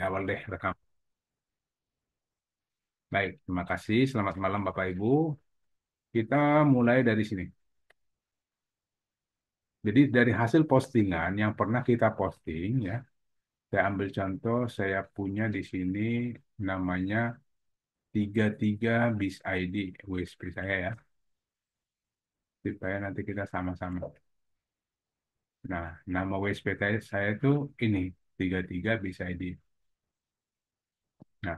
Awal deh rekam. Baik, terima kasih. Selamat malam Bapak Ibu. Kita mulai dari sini. Jadi dari hasil postingan yang pernah kita posting ya, saya ambil contoh, saya punya di sini namanya 33 BIS ID WSP saya ya, supaya nanti kita sama-sama. Nah, nama WSP saya itu ini 33 BIS ID. Nah,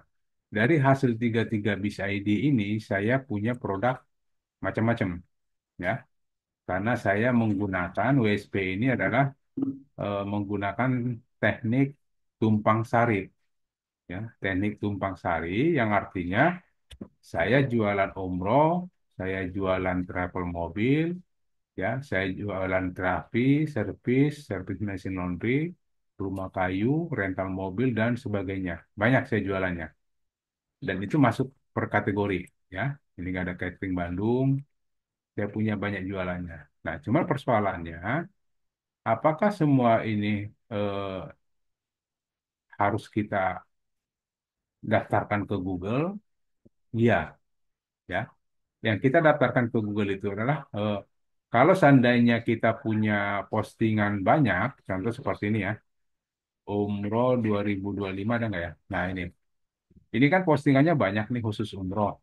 dari hasil 33 BIS ID ini saya punya produk macam-macam ya. Karena saya menggunakan WSP ini adalah menggunakan teknik tumpang sari ya, teknik tumpang sari yang artinya saya jualan umroh, saya jualan travel mobil, ya, saya jualan terapi, servis mesin laundry, rumah kayu, rental mobil dan sebagainya. Banyak saya jualannya dan itu masuk per kategori ya. Ini nggak ada catering Bandung, saya punya banyak jualannya. Nah, cuma persoalannya apakah semua ini eh, harus kita daftarkan ke Google? Iya, ya. Yang kita daftarkan ke Google itu adalah kalau seandainya kita punya postingan banyak, contoh seperti ini ya, Umroh 2025 ada nggak ya? Nah ini kan postingannya banyak nih khusus Umroh.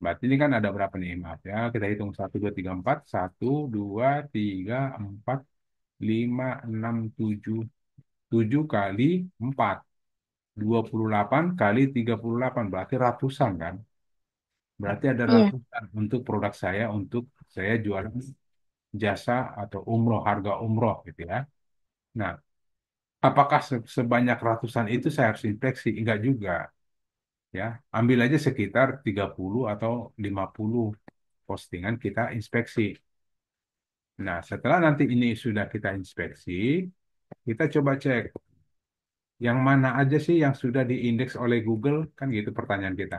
Berarti ini kan ada berapa nih? Maaf ya, kita hitung 1, 2, 3, 4, 1, 2, 3, 4, 5, 6, 7, 7 kali 4. 28 kali 38 berarti ratusan kan? Berarti ada Iya, ratusan untuk produk saya untuk saya jualan jasa atau umroh, harga umroh gitu ya. Nah, apakah sebanyak ratusan itu saya harus inspeksi? Enggak juga ya. Ambil aja sekitar 30 atau 50 postingan kita inspeksi. Nah, setelah nanti ini sudah kita inspeksi, kita coba cek yang mana aja sih yang sudah diindeks oleh Google, kan gitu pertanyaan kita.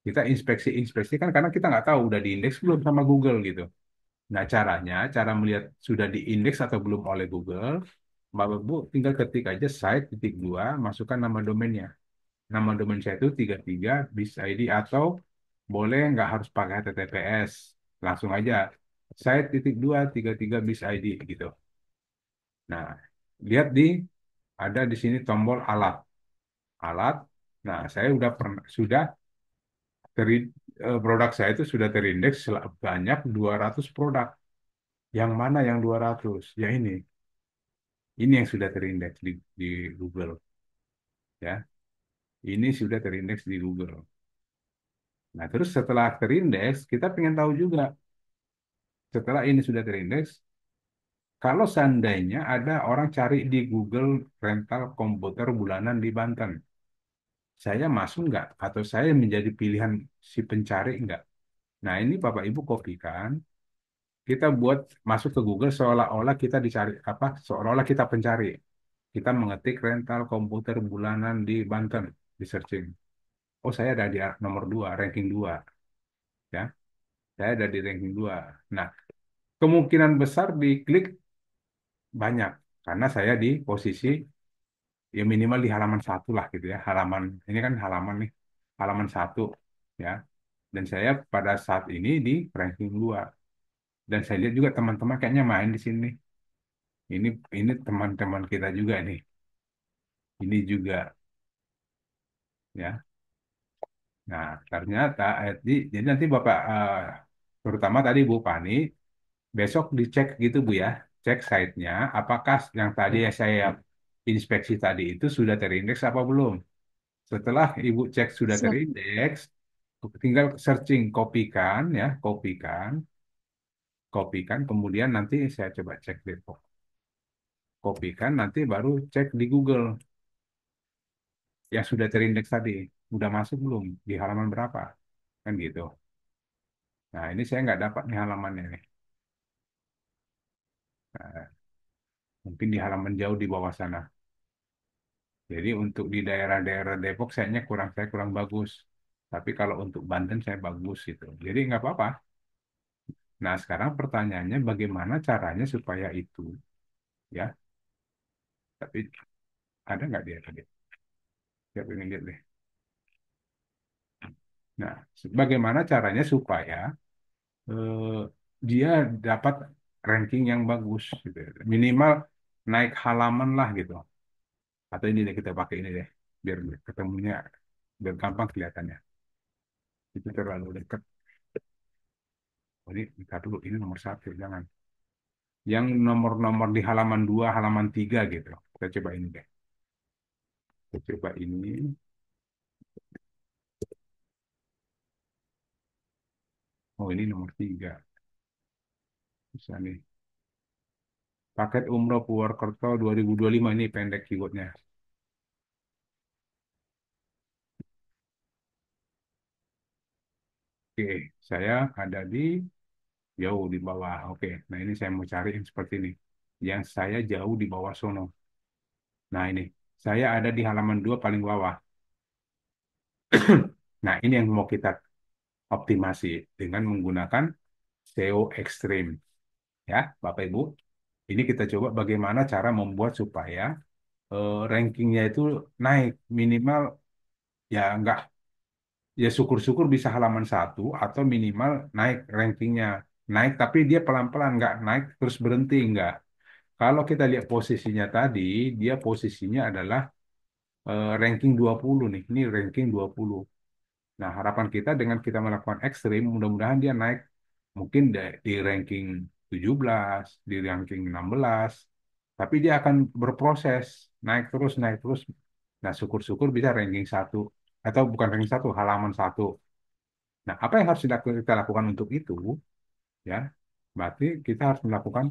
Kita inspeksi-inspeksi kan karena kita nggak tahu udah diindeks belum sama Google gitu. Nah, cara melihat sudah diindeks atau belum oleh Google, Bapak Bu tinggal ketik aja site titik dua, masukkan nama domainnya. Nama domain saya itu 33 bis ID atau boleh nggak harus pakai HTTPS. Langsung aja site titik dua 33 bis ID gitu. Nah, lihat ada di sini tombol alat. Alat. Nah, saya sudah produk saya itu sudah terindeks banyak 200 produk. Yang mana yang 200? Ya ini. Ini yang sudah terindeks di Google ya. Ini sudah terindeks di Google. Nah, terus setelah terindeks, kita pengen tahu juga setelah ini sudah terindeks, kalau seandainya ada orang cari di Google rental komputer bulanan di Banten, saya masuk nggak? Atau saya menjadi pilihan si pencari nggak? Nah, ini Bapak Ibu kopikan, kita buat masuk ke Google seolah-olah kita dicari apa? Seolah-olah kita pencari. Kita mengetik rental komputer bulanan di Banten, di searching. Oh, saya ada di nomor 2, ranking 2, ya. Saya ada di ranking 2. Nah, kemungkinan besar diklik banyak karena saya di posisi ya minimal di halaman satu lah gitu ya. Halaman ini kan halaman nih, halaman satu ya. Dan saya pada saat ini di ranking 2. Dan saya lihat juga teman-teman kayaknya main di sini. Ini ini teman-teman kita juga nih. Ini juga ya. Nah, ternyata jadi nanti Bapak terutama tadi Bu Pani besok dicek gitu Bu ya, cek site-nya, apakah yang tadi yang saya inspeksi tadi itu sudah terindeks apa belum. Setelah Ibu cek sudah siap. terindeks, tinggal searching, kopikan ya, kopikan, kemudian nanti saya coba cek deh, kopikan, nanti baru cek di Google yang sudah terindeks tadi, udah masuk belum, di halaman berapa, kan gitu. Nah, ini saya nggak dapat nih halamannya nih. Nah, mungkin di halaman jauh di bawah sana. Jadi untuk di daerah-daerah Depok saya kurang bagus. Tapi kalau untuk Banten saya bagus gitu. Jadi nggak apa-apa. Nah sekarang pertanyaannya bagaimana caranya supaya itu ya. Tapi ada nggak dia tadi? Siap ini lihat deh. Nah, bagaimana caranya supaya eh, dia dapat ranking yang bagus gitu. Minimal naik halaman lah gitu. Atau ini deh kita pakai ini deh, biar ketemunya biar gampang kelihatannya. Itu terlalu dekat. Jadi kita dulu ini nomor satu, jangan. Yang nomor-nomor di halaman 2 halaman 3 gitu. Kita coba ini deh. Kita coba ini. Oh ini nomor 3. Bisa nih. Paket umroh Purwokerto 2025 ini pendek keywordnya. Oke, saya ada di jauh di bawah. Oke, nah ini saya mau cari yang seperti ini. Yang saya jauh di bawah sono. Nah ini, saya ada di halaman 2 paling bawah. Nah ini yang mau kita optimasi dengan menggunakan SEO ekstrim. Ya, Bapak Ibu. Ini kita coba bagaimana cara membuat supaya rankingnya itu naik minimal ya enggak ya syukur-syukur bisa halaman satu atau minimal naik rankingnya naik tapi dia pelan-pelan nggak naik terus berhenti enggak. Kalau kita lihat posisinya tadi dia posisinya adalah ranking 20 nih. Ini ranking 20. Nah, harapan kita dengan kita melakukan ekstrim, mudah-mudahan dia naik mungkin di ranking 17, di ranking 16, tapi dia akan berproses, naik terus. Nah, syukur-syukur bisa ranking satu, atau bukan ranking satu, halaman satu. Nah, apa yang harus kita lakukan untuk itu? Ya, berarti kita harus melakukan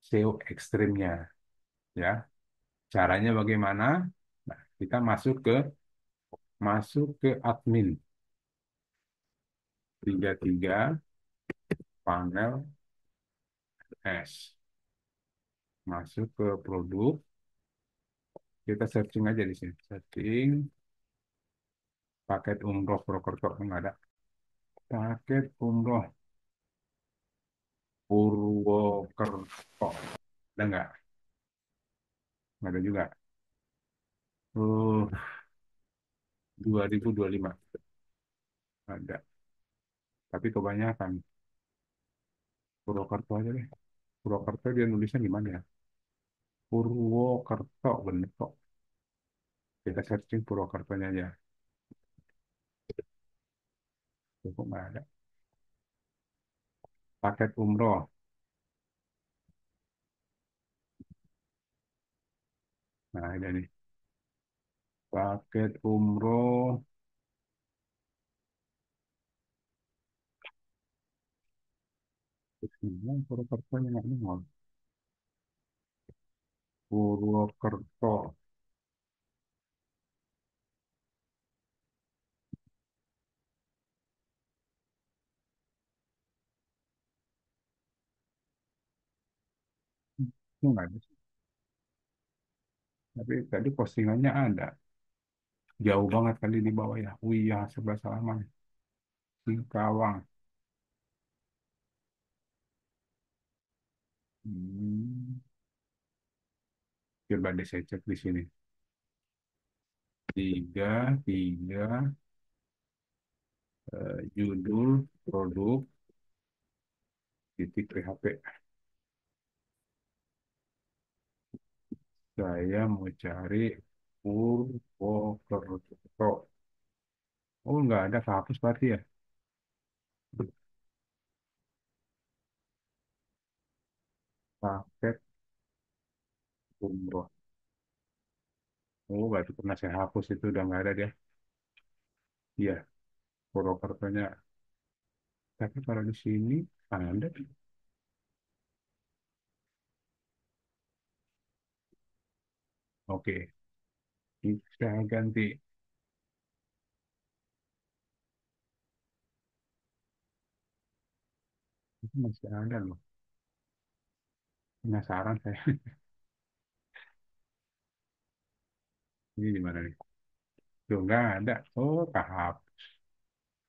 SEO ekstrimnya. Ya, caranya bagaimana? Nah, kita masuk ke admin 33 panel S. Masuk ke produk, kita searching aja di sini. Searching paket umroh Purwokerto nggak ada. Paket umroh Purwokerto ada nggak? Nggak ada juga. 2025 ada. Tapi kebanyakan Purwokerto aja deh. Purwokerto dia nulisnya gimana ya? Purwokerto bener kok. Kita searching Purwokertonya aja. Kok nggak ada. Paket umroh. Nah ini nih. Paket umroh. Purwokertonya nggak nongol. Purwokerto. Itu nggak ada. Tapi tadi postingannya ada. Jauh banget kali di bawah ya. Wih ya, sebelah Salaman. Singkawang. Hmm. Coba deh saya cek di sini. Tiga, judul, produk, titik PHP. Saya mau cari Purwokerto. Oh, nggak ada kehapus berarti ya. Paket umroh. Oh, berarti pernah saya hapus itu udah nggak ada dia. Iya, Purwokertonya. Tapi kalau di sini ada. Oke, kita ganti. Itu masih ada loh. Penasaran saya. Ini di mana nih? Tuh nggak ada. Oh, tahap.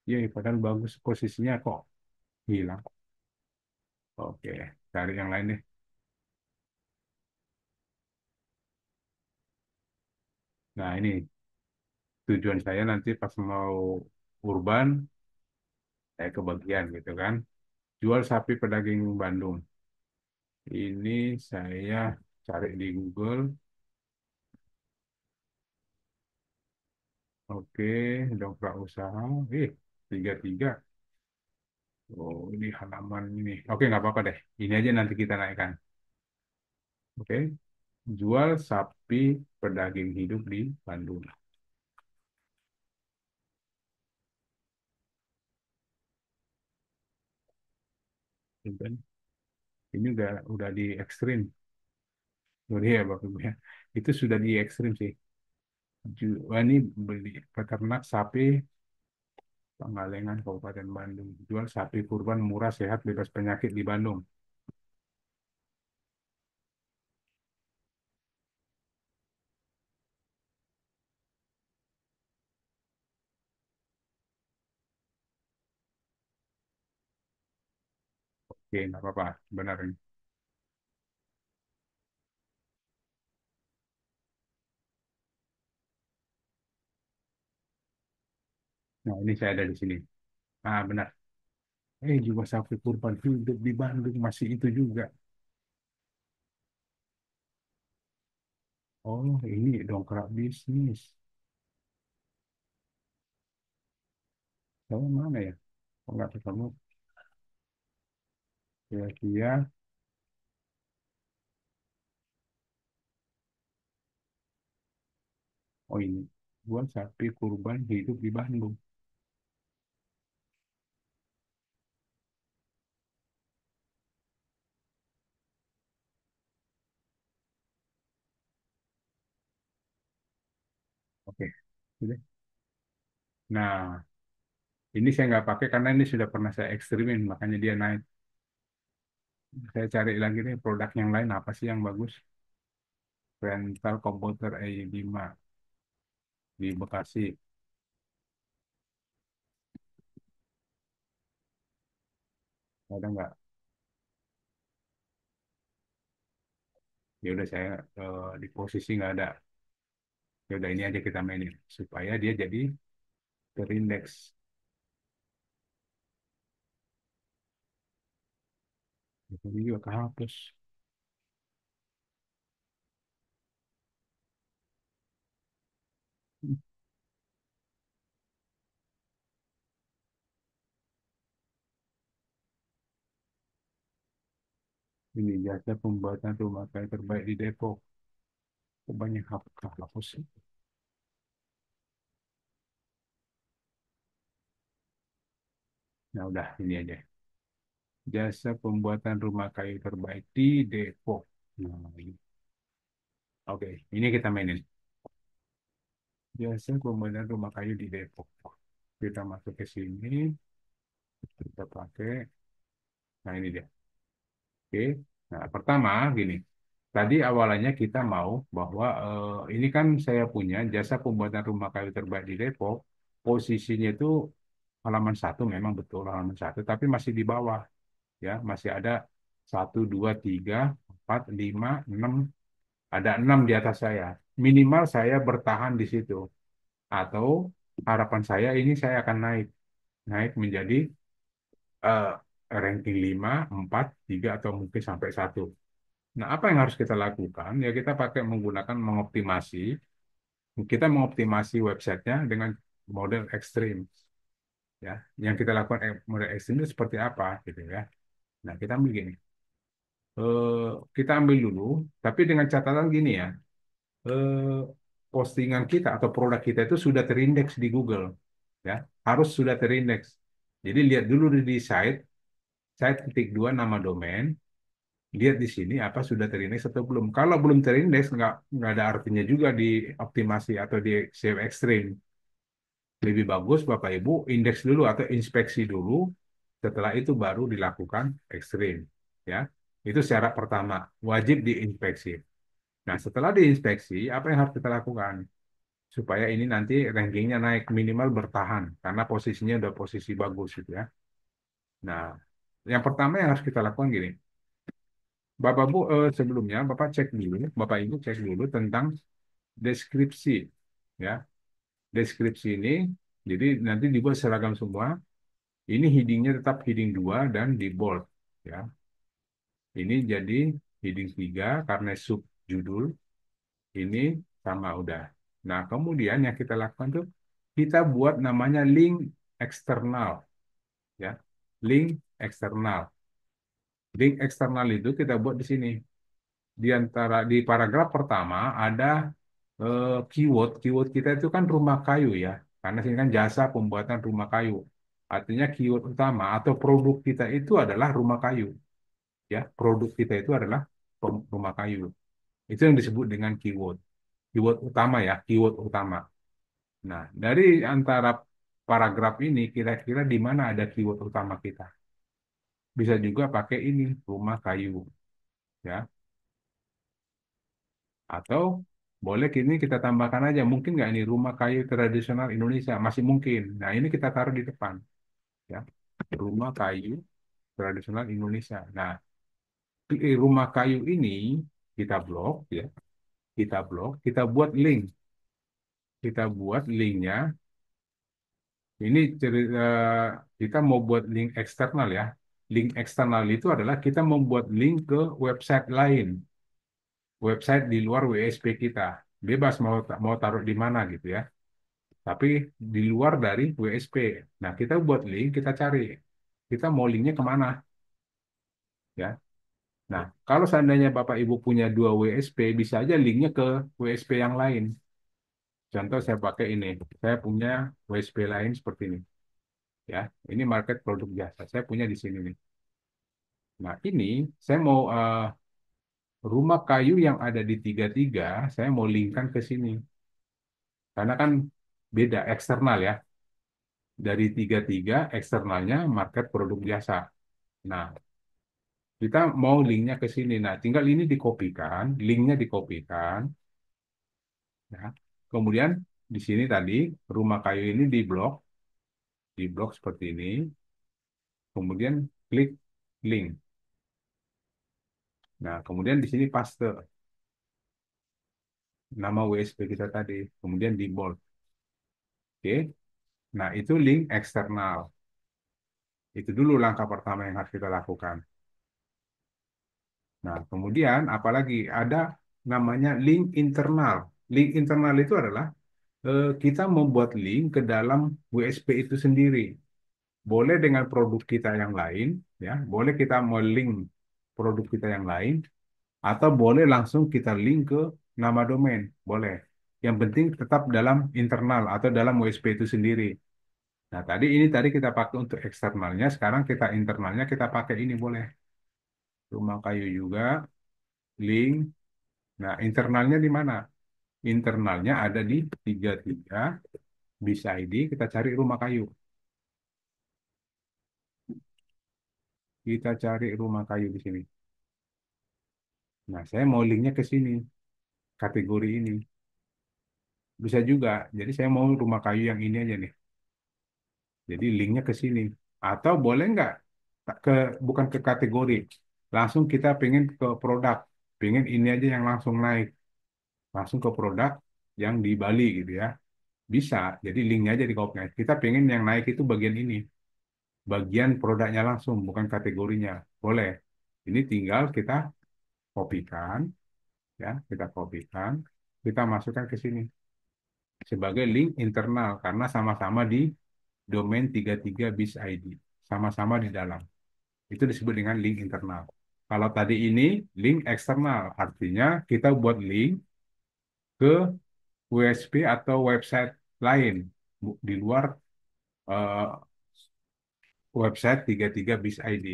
Iya, padahal bagus posisinya kok hilang. Oke, cari yang lain deh. Nah, ini. tujuan saya nanti pas mau urban, saya kebagian gitu kan. Jual sapi pedaging Bandung. Ini saya cari di Google. Oke, dongkrak usaha. 33. Oh, ini halaman ini. Oke, nggak apa-apa deh. Ini aja nanti kita naikkan. Oke, jual sapi pedaging hidup di Bandung. Gitu kan. Ini udah di ekstrim. Sorry ya Bapak Ibu ya. Itu sudah di ekstrim sih. Wah, ini beli peternak sapi Pangalengan Kabupaten Bandung. Jual sapi kurban murah sehat bebas penyakit di Bandung. Oke, nggak apa-apa. Benar ini. Nah, ini saya ada di sini. Ah, benar. Juga sapi kurban hidup di Bandung masih itu juga. Oh, ini dongkrak bisnis. Saya mana ya? Kok nggak ketemu? Kira-kira, oh ini. Jual sapi kurban hidup di Bandung. Oke, sudah. Nah, ini saya nggak pakai karena ini sudah pernah saya ekstrimin, makanya dia naik. Saya cari lagi nih produk yang lain apa sih yang bagus? Rental komputer i5 di Bekasi. Ada nggak? Ya udah saya di posisi nggak ada. Ya udah ini aja kita mainin supaya dia jadi terindeks. Jadi juga kehapus. Ini jasa pembuatan rumah kayu terbaik di Depok. Kok banyak hapus sih? Nah udah ini aja. Jasa pembuatan rumah kayu terbaik di Depok. Nah, ini. Oke, ini kita mainin. Jasa pembuatan rumah kayu di Depok. Kita masuk ke sini, kita pakai. Nah ini dia. Oke. Nah pertama gini. Tadi awalnya kita mau bahwa ini kan saya punya jasa pembuatan rumah kayu terbaik di Depok. Posisinya itu halaman satu memang betul halaman satu, tapi masih di bawah ya, masih ada satu, dua, tiga, empat, lima, enam, ada enam di atas saya. Minimal saya bertahan di situ, atau harapan saya ini saya akan naik, naik menjadi eh, ranking 5, 4, 3 atau mungkin sampai satu. Nah, apa yang harus kita lakukan? Ya kita pakai menggunakan mengoptimasi, kita mengoptimasi websitenya dengan model ekstrim ya. Yang kita lakukan model ekstrim itu seperti apa gitu ya. Nah, kita ambil gini. Kita ambil dulu, tapi dengan catatan gini ya. eh, Postingan kita atau produk kita itu sudah terindeks di Google ya. Harus sudah terindeks. Jadi lihat dulu di site, site ketik dua nama domain, lihat di sini apa sudah terindeks atau belum. Kalau belum terindeks, nggak ada artinya juga di optimasi atau di SEO ekstrim. Lebih bagus Bapak Ibu indeks dulu atau inspeksi dulu, setelah itu baru dilakukan ekstrim. Ya, itu syarat pertama, wajib diinspeksi. Nah, setelah diinspeksi, apa yang harus kita lakukan? Supaya ini nanti rankingnya naik minimal bertahan, karena posisinya udah posisi bagus gitu ya. Nah, yang pertama yang harus kita lakukan gini, Bapak Bu, sebelumnya Bapak cek dulu, Bapak Ibu cek dulu tentang deskripsi, ya. deskripsi ini, jadi nanti dibuat seragam semua. Ini headingnya tetap heading 2 dan di bold. Ya, ini jadi heading 3 karena sub judul. Ini sama udah. Nah, kemudian yang kita lakukan tuh kita buat namanya link eksternal, ya. Link eksternal. Link eksternal itu kita buat di sini. Di antara di paragraf pertama ada keyword. Keyword kita itu kan rumah kayu ya. Karena sini kan jasa pembuatan rumah kayu. Artinya keyword utama atau produk kita itu adalah rumah kayu, ya. Produk kita itu adalah rumah kayu. Itu yang disebut dengan keyword. Keyword utama ya, keyword utama. Nah, dari antara paragraf ini kira-kira di mana ada keyword utama kita. Bisa juga pakai ini, rumah kayu, ya. Atau boleh kini kita tambahkan aja, mungkin nggak ini rumah kayu tradisional Indonesia, masih mungkin. Nah, ini kita taruh di depan, ya. Rumah kayu tradisional Indonesia. Nah, rumah kayu ini kita blok, ya. Kita blok, kita buat link. Kita buat linknya. Ini cerita kita mau buat link eksternal ya. Link eksternal itu adalah kita membuat link ke website lain, website di luar WSP kita. Bebas mau taruh di mana gitu ya. Tapi di luar dari WSP. Nah, kita buat link, kita cari. Kita mau linknya kemana ya. Nah, kalau seandainya Bapak Ibu punya dua WSP, bisa aja linknya ke WSP yang lain. Contoh saya pakai ini. Saya punya WSP lain seperti ini. Ya, ini market produk jasa. Saya punya di sini nih. Nah, ini saya mau rumah kayu yang ada di 33, saya mau linkkan ke sini. Karena kan beda eksternal ya. Dari 33 eksternalnya market produk jasa. Nah, kita mau linknya ke sini. Nah, tinggal ini dikopikan, linknya dikopikan. Ya. Kemudian di sini tadi rumah kayu ini di blok seperti ini. Kemudian klik link. Nah, kemudian di sini paste nama WSP kita tadi. Kemudian di bold. Oke. Nah, itu link eksternal. Itu dulu langkah pertama yang harus kita lakukan. Nah, kemudian apalagi ada namanya link internal. Link internal itu adalah kita membuat link ke dalam WSP itu sendiri. Boleh dengan produk kita yang lain, ya. Boleh kita mau link produk kita yang lain, atau boleh langsung kita link ke nama domain. Boleh. Yang penting tetap dalam internal atau dalam WSP itu sendiri. Nah, tadi kita pakai untuk eksternalnya, sekarang kita internalnya kita pakai ini boleh. Rumah kayu juga, link. Nah, internalnya di mana? Internalnya ada di 33 bis ID, kita cari rumah kayu. Kita cari rumah kayu di sini. Nah, saya mau linknya ke sini, kategori ini. Bisa juga. Jadi saya mau rumah kayu yang ini aja nih. Jadi linknya ke sini. Atau boleh nggak ke bukan ke kategori, langsung kita pengen ke produk, pengen ini aja yang langsung naik, langsung ke produk yang di Bali gitu ya. Bisa. Jadi linknya aja di copy. Kita pengen yang naik itu bagian ini, bagian produknya langsung, bukan kategorinya. Boleh. Ini tinggal kita kopikan, ya, kita kopikan, kita masukkan ke sini sebagai link internal karena sama-sama di domain 33 bis ID, sama-sama di dalam. Itu disebut dengan link internal. Kalau tadi ini link eksternal, artinya kita buat link ke WSP atau website lain di luar eh, website 33 bis ID.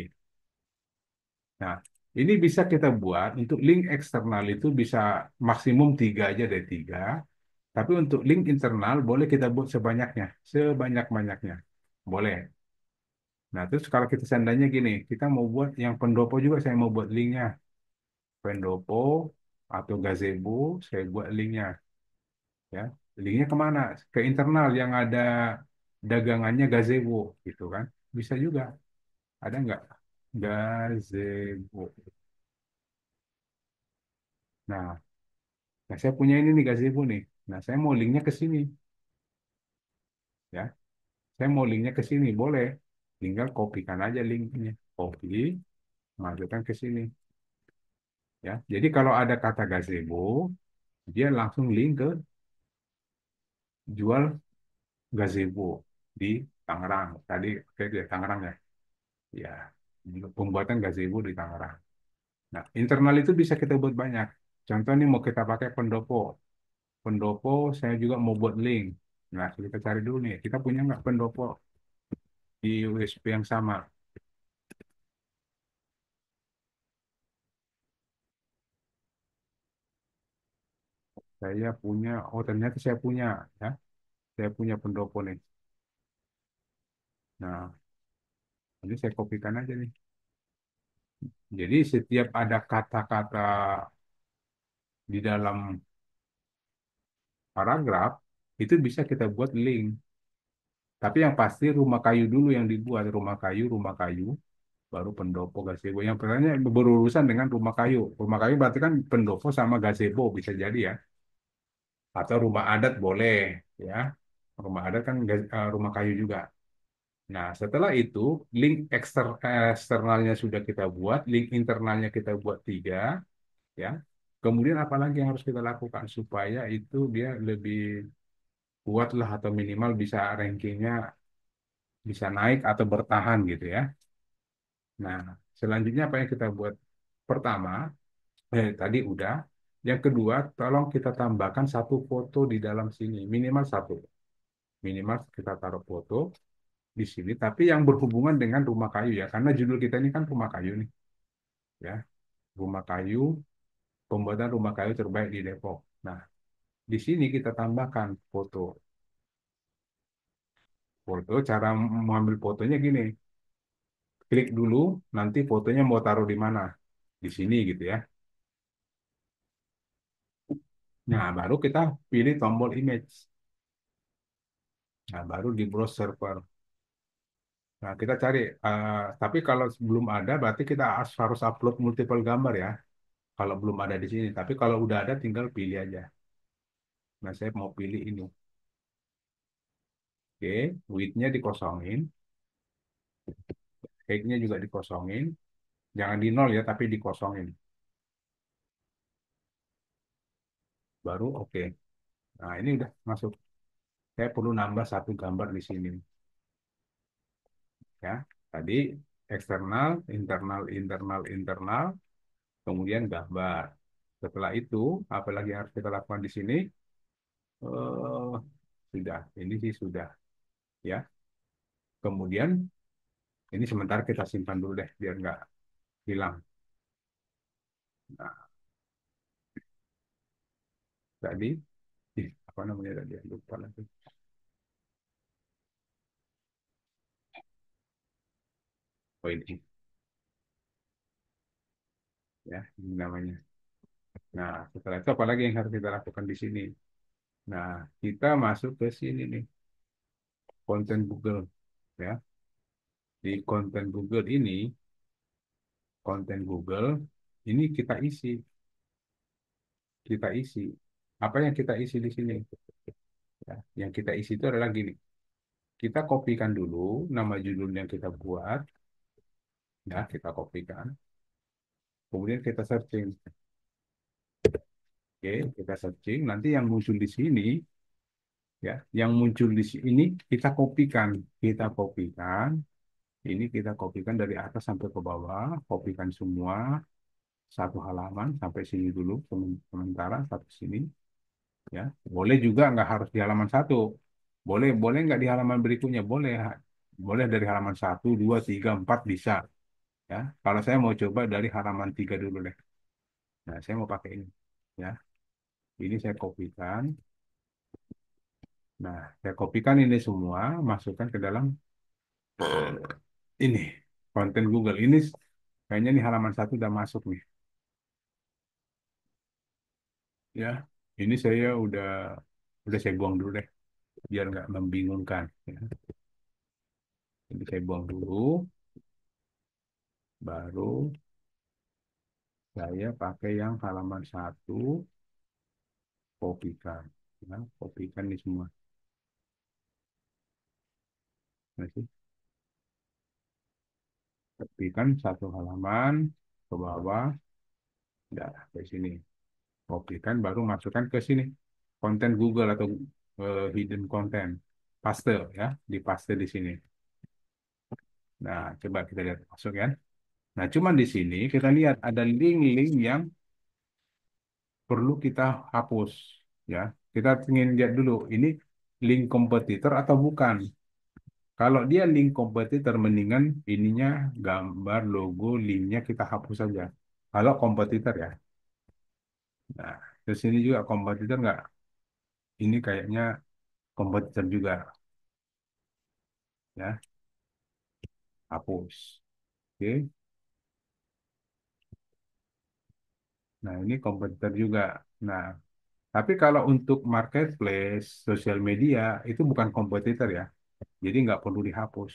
Nah, ini bisa kita buat untuk link eksternal itu bisa maksimum tiga aja dari tiga. Tapi untuk link internal boleh kita buat sebanyaknya, sebanyak-banyaknya. Boleh. Nah, terus kalau kita seandainya gini, kita mau buat yang pendopo juga saya mau buat linknya. Pendopo atau gazebo, saya buat linknya. Ya, linknya kemana? Ke internal yang ada dagangannya gazebo, gitu kan? Bisa juga. Ada nggak? Gazebo. Nah, nah, saya punya ini nih gazebo nih. Nah, saya mau linknya ke sini. Ya, saya mau linknya ke sini, boleh. Tinggal kopikan aja linknya. Copy, masukkan ke sini. Ya, jadi kalau ada kata gazebo, dia langsung link ke jual gazebo di Tangerang. Tadi kayak di Tangerang ya. Ya, pembuatan gazebo di Tangerang. Nah, internal itu bisa kita buat banyak. Contoh nih mau kita pakai pendopo. Pendopo saya juga mau buat link. Nah, kita cari dulu nih. Kita punya nggak pendopo di USB yang sama? Saya punya, oh ternyata saya punya, ya. Saya punya pendopo nih. Nah, ini saya kopikan aja nih. Jadi setiap ada kata-kata di dalam paragraf, itu bisa kita buat link. Tapi yang pasti rumah kayu dulu yang dibuat. Rumah kayu, baru pendopo gazebo. Yang pertanyaan berurusan dengan rumah kayu. Rumah kayu berarti kan pendopo sama gazebo bisa jadi ya. Atau rumah adat boleh ya. Rumah adat kan rumah kayu juga. Nah, setelah itu link eksternalnya sudah kita buat, link internalnya kita buat tiga, ya. Kemudian apa lagi yang harus kita lakukan supaya itu dia lebih kuat lah atau minimal bisa rankingnya bisa naik atau bertahan gitu ya. Nah, selanjutnya apa yang kita buat? Pertama, tadi udah. Yang kedua, tolong kita tambahkan satu foto di dalam sini, minimal satu. Minimal kita taruh foto di sini, tapi yang berhubungan dengan rumah kayu ya, karena judul kita ini kan rumah kayu nih, ya, rumah kayu, pembuatan rumah kayu terbaik di Depok. Nah, di sini kita tambahkan foto. Foto, cara mengambil fotonya gini, klik dulu, nanti fotonya mau taruh di mana, di sini gitu ya. Nah, baru kita pilih tombol image. Nah, baru di browse server. Nah, kita cari, tapi kalau belum ada, berarti kita harus upload multiple gambar ya. Kalau belum ada di sini, tapi kalau udah ada, tinggal pilih aja. Nah, saya mau pilih ini. Oke, width-nya dikosongin, height-nya juga dikosongin. Jangan di nol ya, tapi dikosongin. Baru oke. Nah, ini udah masuk. Saya perlu nambah satu gambar di sini. Ya, tadi eksternal, internal, internal, internal, kemudian gambar. Setelah itu, apa lagi yang harus kita lakukan di sini? Eh, sudah, ini sih sudah. Ya, kemudian ini sementara kita simpan dulu deh, biar nggak hilang. Nah, tadi, apa namanya tadi? Lupa lagi. Oh ini, ya, ini namanya. Nah, setelah itu apa lagi yang harus kita lakukan di sini? Nah, kita masuk ke sini nih, konten Google. Ya, di konten Google ini kita isi. Apa yang kita isi di sini? Ya, yang kita isi itu adalah gini. Kita kopikan dulu nama judul yang kita buat, ya kita kopikan. Kemudian kita searching. Oke, kita searching. Nanti yang muncul di sini, ya, yang muncul di sini kita kopikan. Kita kopikan. Ini kita kopikan dari atas sampai ke bawah. Kopikan semua satu halaman sampai sini dulu. Sementara satu sini. Ya, boleh juga nggak harus di halaman satu. Boleh, boleh nggak di halaman berikutnya? Boleh. Boleh dari halaman satu, dua, tiga, empat bisa. Ya, kalau saya mau coba dari halaman tiga dulu deh. Nah, saya mau pakai ini. Ya, ini saya kopikan. Nah, saya kopikan ini semua, masukkan ke dalam ini konten Google. Ini kayaknya nih halaman satu udah masuk nih. Ya, ini saya udah saya buang dulu deh, biar nggak membingungkan. Ya. Ini saya buang dulu, baru saya pakai yang halaman satu, kopikan. Ya, kopikan ini semua. Nah, sih, ketikkan satu halaman ke bawah, udah ke sini. Kopikan, baru masukkan ke sini. Konten Google atau hidden content. Paste ya, di paste di sini. Nah, coba kita lihat masuk ya. Nah, cuman di sini kita lihat ada link-link yang perlu kita hapus ya. Kita ingin lihat dulu ini link kompetitor atau bukan. Kalau dia link kompetitor, mendingan ininya gambar logo linknya kita hapus saja. Kalau kompetitor ya. Nah, terus ini juga kompetitor nggak? Ini kayaknya kompetitor juga ya, hapus. Oke. Nah, ini kompetitor juga. Nah, tapi kalau untuk marketplace, sosial media itu bukan kompetitor ya. Jadi nggak perlu dihapus.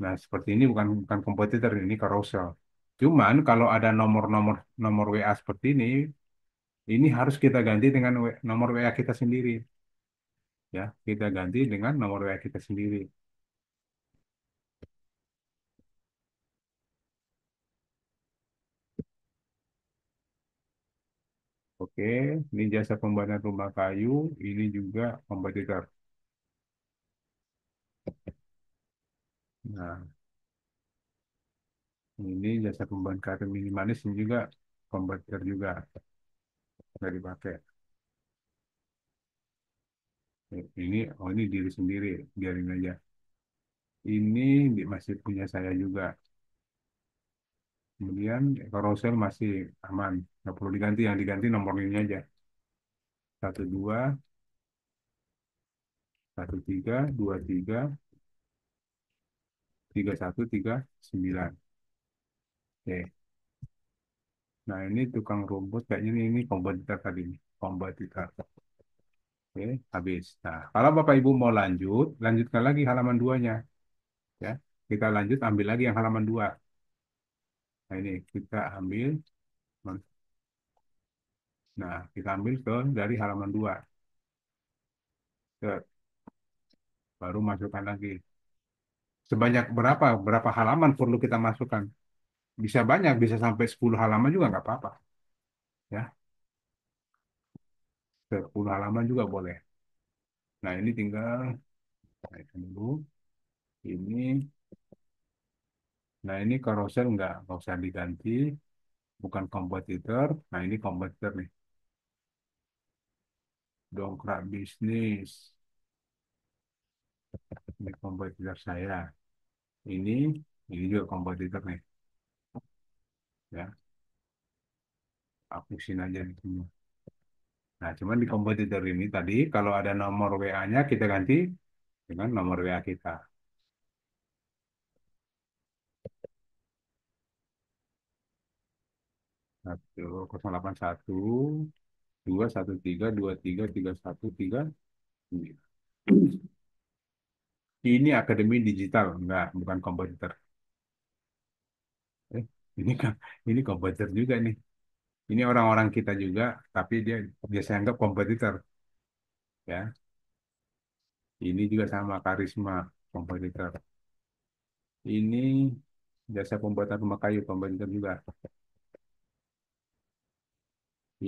Nah, seperti ini bukan bukan kompetitor, ini carousel. Cuman kalau ada nomor WA seperti ini harus kita ganti dengan nomor WA kita sendiri, ya. Kita ganti dengan nomor WA kita sendiri. Oke, ini jasa pembuatan rumah kayu, ini juga kompetitor. Nah, ini jasa pembuatan kayu minimalis, ini juga kompetitor juga dari pakai. Ini diri sendiri, biarin aja. Ini masih punya saya juga. Kemudian carousel masih aman, nggak perlu diganti. Yang diganti nomor ini aja. 12 13 23 31 39. Oke. Nah, ini tukang rumput kayaknya ini kompetitor tadi nih. Kompetitor. Oke, habis. Nah, kalau Bapak Ibu mau lanjut, lanjutkan lagi halaman duanya, ya. Kita lanjut ambil lagi yang halaman 2. Nah, ini kita ambil. Nah, kita ambil dari halaman 2. Baru masukkan lagi. Sebanyak berapa halaman perlu kita masukkan? Bisa banyak, bisa sampai 10 halaman juga nggak apa-apa. Ya, 10 halaman juga boleh. Nah, ini tinggal naikkan dulu. Ini, nah ini carousel nggak usah diganti. Bukan kompetitor. Nah, ini kompetitor nih. Dongkrak bisnis. Ini kompetitor saya. Ini, ini juga kompetitor nih. Ya, hapusin aja nih semua. Nah, cuman di kompetitor ini tadi, kalau ada nomor WA-nya, kita ganti dengan nomor WA kita. 081 213 23 31 39. Ini akademi digital, enggak, bukan kompetitor. Eh, ini kan, ini kompetitor juga nih. Ini orang-orang kita juga, tapi dia biasa anggap kompetitor, ya. Ini juga sama Karisma, kompetitor. Ini jasa pembuatan rumah kayu, kompetitor juga.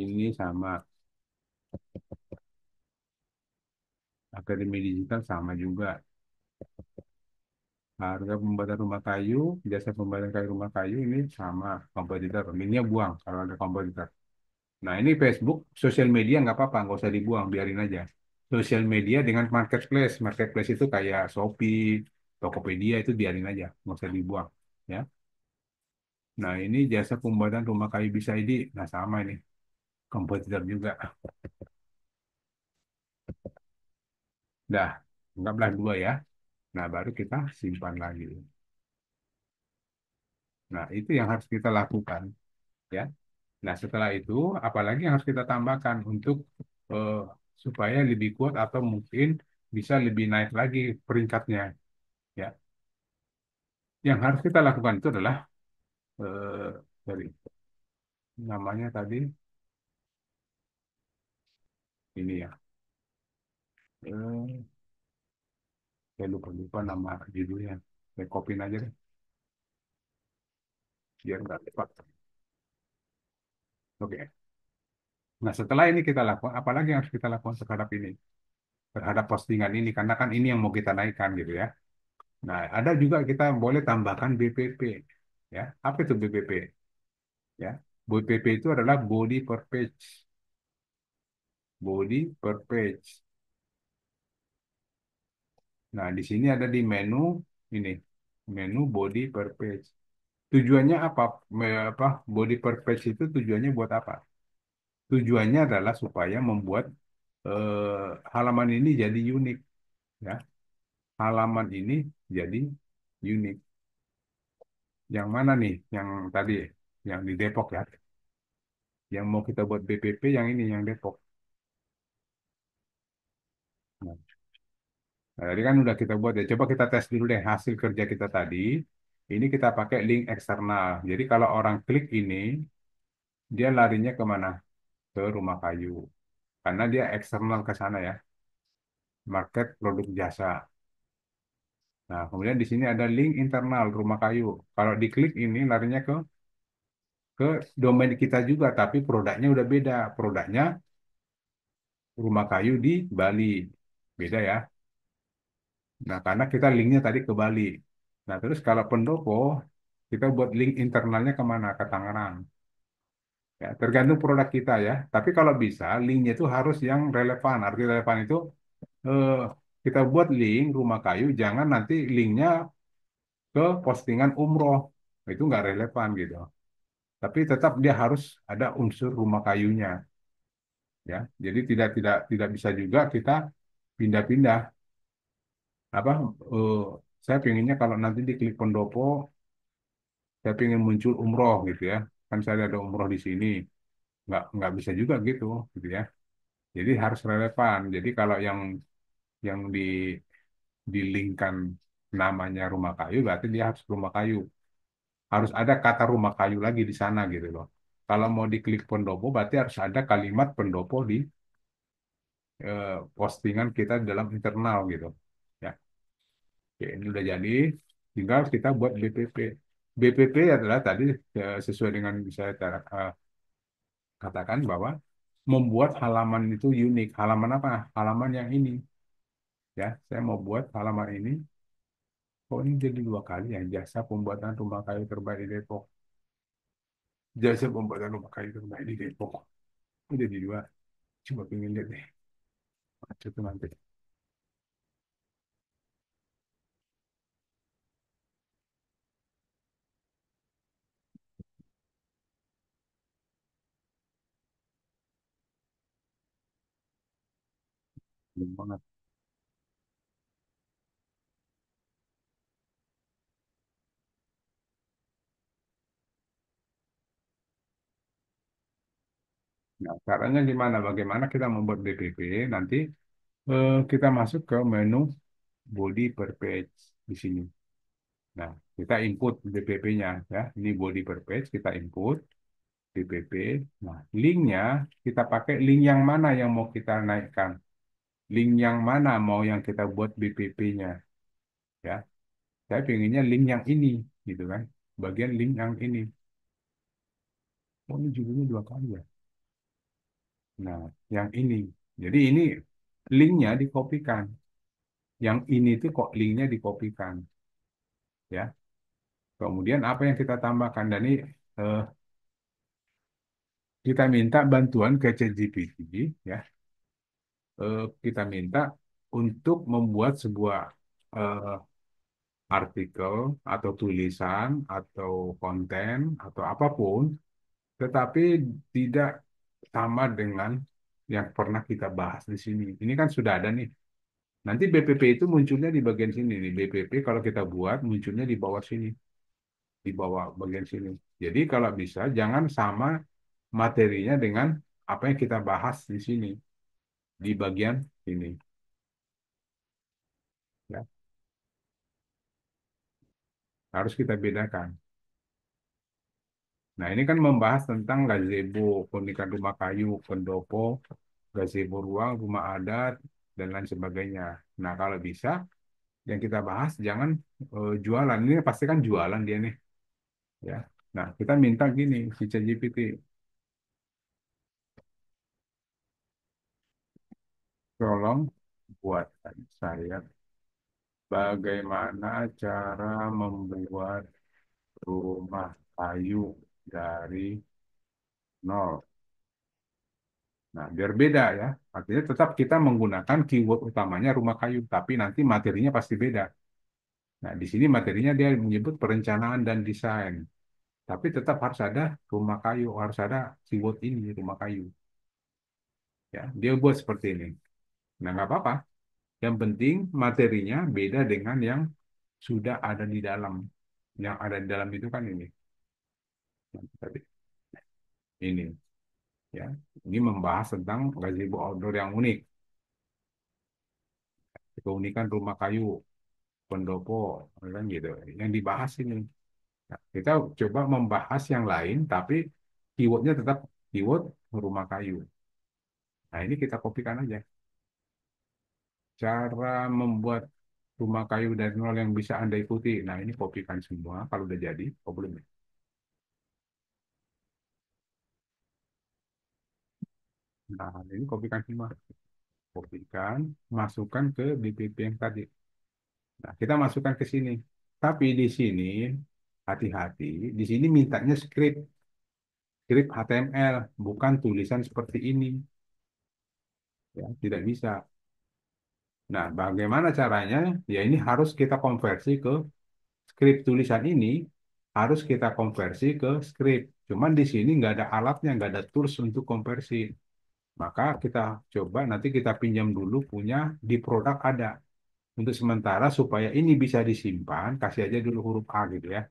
Ini sama akademi digital, sama juga. Harga pembuatan rumah kayu, jasa pembuatan kayu rumah kayu ini sama kompetitor. Linknya buang kalau ada kompetitor. Nah, ini Facebook, sosial media nggak apa-apa, nggak usah dibuang, biarin aja. Sosial media dengan marketplace, marketplace itu kayak Shopee, Tokopedia itu biarin aja, nggak usah dibuang, ya. Nah, ini jasa pembuatan rumah kayu bisa ID, nah sama ini, kompetitor juga. Dah, anggaplah 2 ya. Nah, baru kita simpan lagi. Nah, itu yang harus kita lakukan, ya. Nah, setelah itu, apalagi yang harus kita tambahkan untuk eh, supaya lebih kuat atau mungkin bisa lebih naik lagi peringkatnya, ya. Yang harus kita lakukan itu adalah eh, dari namanya tadi ini ya, Saya lupa-lupa nama judulnya. Saya kopin aja deh, biar nggak lupa. Oke. Nah, setelah ini kita lakukan, apalagi yang harus kita lakukan terhadap ini, terhadap postingan ini, karena kan ini yang mau kita naikkan gitu ya. Nah, ada juga kita boleh tambahkan BPP, ya. Apa itu BPP? Ya, BPP itu adalah body per page, body per page. Nah, di sini ada di menu ini, menu body per page. Tujuannya apa? Apa body per page itu tujuannya buat apa? Tujuannya adalah supaya membuat halaman ini jadi unik, ya. Halaman ini jadi unik. Yang mana nih? Yang tadi, yang di Depok ya. Yang mau kita buat BPP yang ini, yang Depok. Nah, tadi kan udah kita buat ya. Coba kita tes dulu deh hasil kerja kita tadi. Ini kita pakai link eksternal. Jadi kalau orang klik ini, dia larinya kemana? Ke Rumah Kayu. Karena dia eksternal ke sana ya. Market produk jasa. Nah, kemudian di sini ada link internal Rumah Kayu. Kalau diklik ini larinya ke domain kita juga, tapi produknya udah beda. Produknya Rumah Kayu di Bali. Beda ya. Nah, karena kita linknya tadi ke Bali. Nah, terus kalau pendopo, kita buat link internalnya kemana? Ke Tangerang. Ya, tergantung produk kita ya. Tapi kalau bisa, linknya itu harus yang relevan. Arti relevan itu eh, kita buat link Rumah Kayu, jangan nanti linknya ke postingan umroh. Itu nggak relevan gitu. Tapi tetap dia harus ada unsur Rumah Kayunya ya. Jadi tidak bisa juga kita pindah-pindah apa eh, saya pinginnya kalau nanti di klik pendopo saya pengen muncul umroh gitu ya, kan saya ada umroh di sini, nggak bisa juga gitu ya. Jadi harus relevan. Jadi kalau yang di linkkan namanya Rumah Kayu berarti dia harus Rumah Kayu, harus ada kata Rumah Kayu lagi di sana gitu loh. Kalau mau diklik pendopo berarti harus ada kalimat pendopo di postingan kita dalam internal gitu ya. Oke, ini udah jadi, tinggal kita buat BPP. BPP adalah tadi sesuai dengan saya katakan bahwa membuat halaman itu unik. Halaman apa? Halaman yang ini. Ya, saya mau buat halaman ini. Oh, ini jadi dua kali ya. Jasa pembuatan rumah kayu terbaik di Depok. Jasa pembuatan rumah kayu terbaik di Depok. Ini jadi dua. Coba pengen lihat deh. Macet tuh nanti. Belum banget. Nah, caranya gimana? Bagaimana kita membuat BPP? Nanti kita masuk ke menu body per page di sini. Nah, kita input BPP-nya ya. Ini body per page, kita input BPP. Nah, linknya kita pakai link yang mana yang mau kita naikkan. Link yang mana mau yang kita buat BPP-nya ya. Saya pengennya link yang ini gitu kan. Bagian link yang ini. Oh, ini judulnya dua kali ya. Nah, yang ini. Jadi ini linknya dikopikan. Yang ini tuh kok linknya dikopikan ya. Kemudian apa yang kita tambahkan? Dan ini eh, kita minta bantuan ke ChatGPT ya. Kita minta untuk membuat sebuah eh, artikel atau tulisan atau konten atau apapun, tetapi tidak sama dengan yang pernah kita bahas di sini. Ini kan sudah ada nih. Nanti BPP itu munculnya di bagian sini nih. BPP kalau kita buat munculnya di bawah sini, di bawah bagian sini. Jadi kalau bisa jangan sama materinya dengan apa yang kita bahas di sini di bagian ini. Ya, harus kita bedakan. Nah, ini kan membahas tentang gazebo, keunikan rumah kayu, pendopo, gazebo ruang, rumah adat, dan lain sebagainya. Nah, kalau bisa, Yang kita bahas jangan jualan. Ini pasti kan jualan dia nih, ya. Nah, kita minta gini si ChatGPT, tolong buatkan saya bagaimana cara membuat rumah kayu dari nol. Nah, biar beda ya. Artinya tetap kita menggunakan keyword utamanya rumah kayu, tapi nanti materinya pasti beda. Nah, di sini materinya dia menyebut perencanaan dan desain. Tapi tetap harus ada rumah kayu, harus ada keyword ini rumah kayu. Ya, dia buat seperti ini. Nah, nggak apa-apa. Yang penting materinya beda dengan yang sudah ada di dalam. Yang ada di dalam itu kan ini. Yang tadi ini, ya. Ini membahas tentang gazebo outdoor yang unik, keunikan rumah kayu, pendopo, kan gitu. Yang dibahas ini. Nah, kita coba membahas yang lain, tapi keywordnya tetap keyword rumah kayu. Nah, ini kita kopikan aja. Cara membuat rumah kayu dari nol yang bisa Anda ikuti. Nah, ini kopikan semua. Kalau udah jadi, problem. Nah, ini kopikan semua. Kopikan, masukkan ke BPP yang tadi. Nah, kita masukkan ke sini. Tapi di sini, hati-hati. Di sini mintanya skrip HTML, bukan tulisan seperti ini. Ya, tidak bisa. Nah, bagaimana caranya? Ya, ini harus kita konversi ke skrip tulisan ini harus kita konversi ke skrip. Cuman di sini nggak ada alatnya, nggak ada tools untuk konversi. Maka kita coba nanti kita pinjam dulu punya di produk ada. Untuk sementara supaya ini bisa disimpan, kasih aja dulu huruf A gitu ya.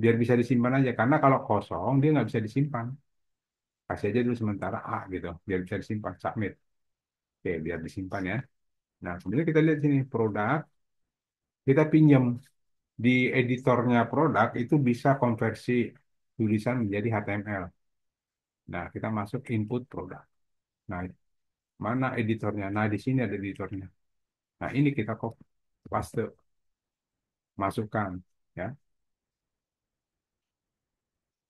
Biar bisa disimpan aja. Karena kalau kosong dia nggak bisa disimpan. Kasih aja dulu sementara A gitu. Biar bisa disimpan. Submit. Oke, biar disimpan ya. Nah, kemudian kita lihat sini produk. Kita pinjam di editornya produk itu bisa konversi tulisan menjadi HTML. Nah, kita masuk input produk. Nah, mana editornya? Nah, di sini ada editornya. Nah, ini kita copy, paste, masukkan. Ya,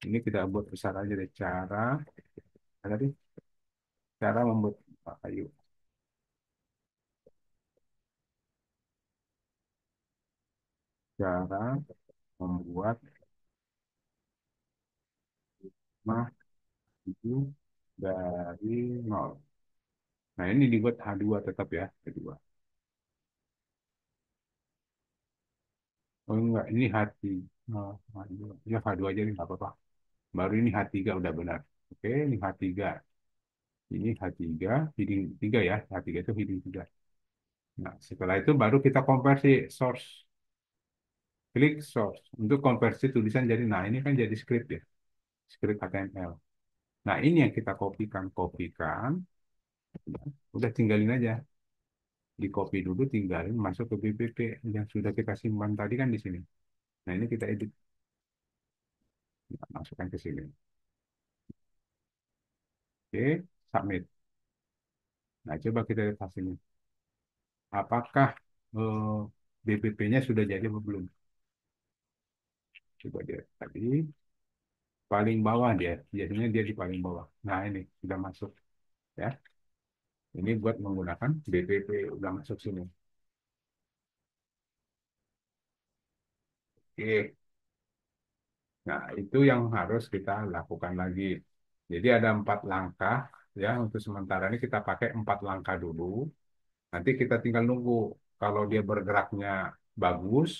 ini kita buat besar aja deh. Apa tadi, cara membuat kayu. Cara membuat rumah itu dari nol. Nah, ini dibuat H2 tetap ya, H2. Oh enggak, ini H3. Oh, H2. Ya H2 aja nih, nggak apa-apa. Baru ini H3 udah benar. Oke, ini H3. Ini H3, heading 3 ya. H3 itu heading 3. Nah, setelah itu baru kita konversi source. Klik source. Untuk konversi tulisan jadi, nah ini kan jadi script ya. Script HTML. Nah, ini yang kita kopikan. Kopikan. Ya, udah tinggalin aja. Di copy dulu, tinggalin masuk ke BBP yang sudah kita simpan tadi kan di sini. Nah, ini kita edit. Kita masukkan ke sini. Oke, submit. Nah, coba kita lihat hasilnya. Apakah BBP-nya sudah jadi atau belum? Coba dia tadi. Paling bawah dia, biasanya dia di paling bawah. Nah ini sudah masuk ya. Ini buat menggunakan BPP udah masuk sini. Oke, nah itu yang harus kita lakukan lagi. Jadi ada 4 langkah ya. Untuk sementara ini kita pakai 4 langkah dulu. Nanti kita tinggal nunggu kalau dia bergeraknya bagus,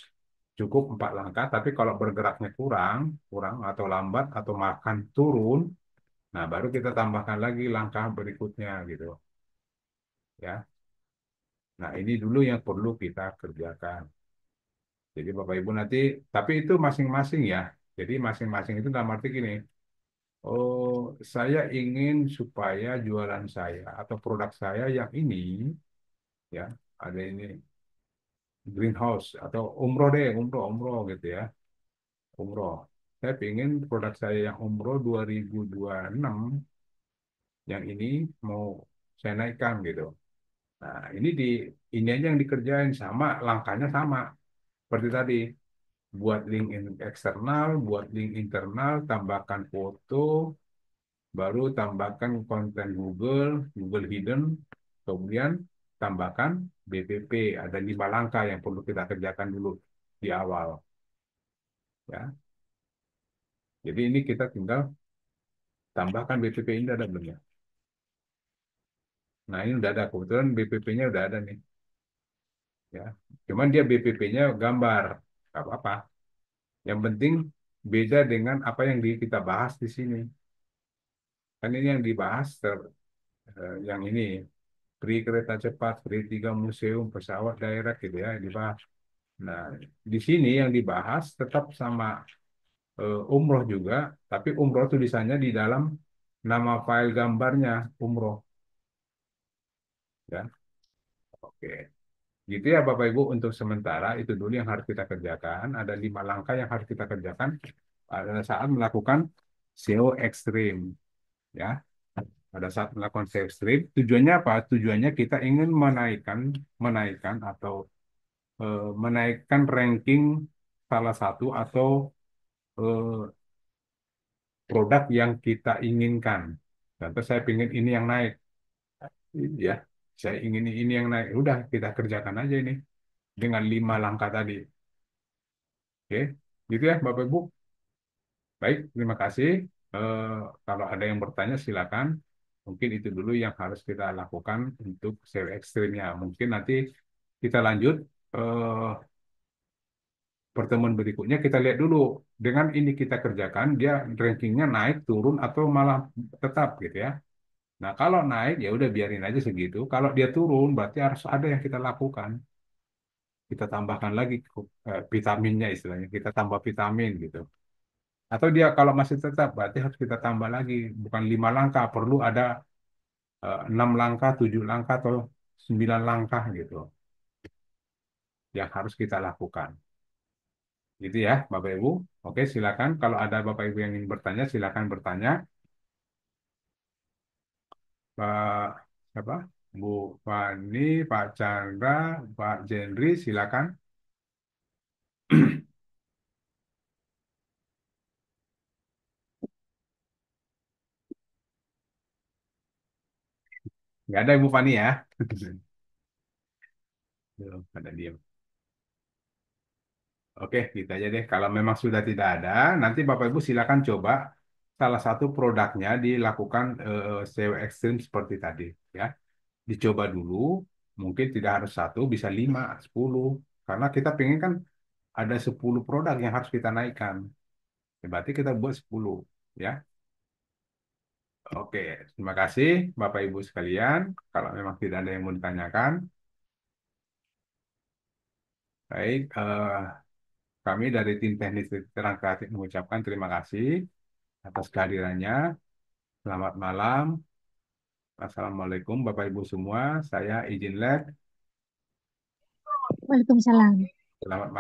cukup 4 langkah. Tapi kalau bergeraknya kurang, kurang atau lambat atau makan turun, nah baru kita tambahkan lagi langkah berikutnya gitu ya. Nah, ini dulu yang perlu kita kerjakan. Jadi Bapak Ibu nanti, tapi itu masing-masing ya. Jadi masing-masing itu dalam arti gini, oh saya ingin supaya jualan saya atau produk saya yang ini, ya, ada ini greenhouse atau umroh deh, umroh gitu ya, umroh. Saya ingin produk saya yang umroh 2026, yang ini mau saya naikkan gitu. Nah, ini aja yang dikerjain sama langkahnya sama seperti tadi. Buat link eksternal, buat link internal, tambahkan foto, baru tambahkan konten Google, Google Hidden, kemudian tambahkan BPP. Ada 5 langkah yang perlu kita kerjakan dulu di awal, ya. Jadi ini kita tinggal tambahkan BPP ini ada belum ya? Nah ini udah ada, kebetulan BPP-nya udah ada nih, ya. Cuman dia BPP-nya gambar, nggak apa-apa. Yang penting beda dengan apa yang kita bahas di sini. Kan ini yang dibahas yang ini free kereta cepat, free 3 museum, pesawat daerah gitu ya dibahas. Nah, di sini yang dibahas tetap sama umroh juga, tapi umroh tulisannya di dalam nama file gambarnya umroh, ya. Oke, gitu ya Bapak Ibu untuk sementara itu dulu yang harus kita kerjakan. Ada 5 langkah yang harus kita kerjakan pada saat melakukan SEO ekstrim, ya. Pada saat melakukan SEO ekstrim, tujuannya apa? Tujuannya kita ingin menaikkan, menaikkan atau menaikkan ranking salah satu atau eh, produk yang kita inginkan. Contoh saya ingin ini yang naik, ya. Saya ingin ini yang naik. Udah kita kerjakan aja ini dengan 5 langkah tadi. Oke, gitu ya Bapak Ibu. Baik, terima kasih. Eh, Kalau ada yang bertanya silakan. Mungkin itu dulu yang harus kita lakukan untuk SEO ekstrimnya. Mungkin nanti kita lanjut eh, pertemuan berikutnya kita lihat dulu dengan ini kita kerjakan dia rankingnya naik turun atau malah tetap gitu ya. Nah kalau naik ya udah biarin aja segitu. Kalau dia turun berarti harus ada yang kita lakukan. Kita tambahkan lagi vitaminnya istilahnya. Kita tambah vitamin gitu. Atau dia kalau masih tetap berarti harus kita tambah lagi. Bukan 5 langkah, perlu ada 6 langkah, 7 langkah atau 9 langkah gitu yang harus kita lakukan. Gitu ya, Bapak Ibu. Oke, silakan. Kalau ada Bapak Ibu yang ingin bertanya, silakan bertanya. Pak siapa? Bu Fani, Pak Chandra, Pak Jendri, silakan. Nggak ada Ibu Fani ya? Belum, ada diam. Oke, gitu aja deh. Kalau memang sudah tidak ada, nanti Bapak Ibu silakan coba salah satu produknya dilakukan SEO ekstrim seperti tadi, ya. Dicoba dulu, mungkin tidak harus satu, bisa 5, 10. Karena kita pengen kan ada 10 produk yang harus kita naikkan. Ya, berarti kita buat 10, ya. Oke, terima kasih Bapak Ibu sekalian. Kalau memang tidak ada yang mau ditanyakan, baik, kami dari tim teknis Terang Kreatif mengucapkan terima kasih atas kehadirannya. Selamat malam. Assalamualaikum Bapak Ibu semua. Saya izin live. Waalaikumsalam. Selamat malam.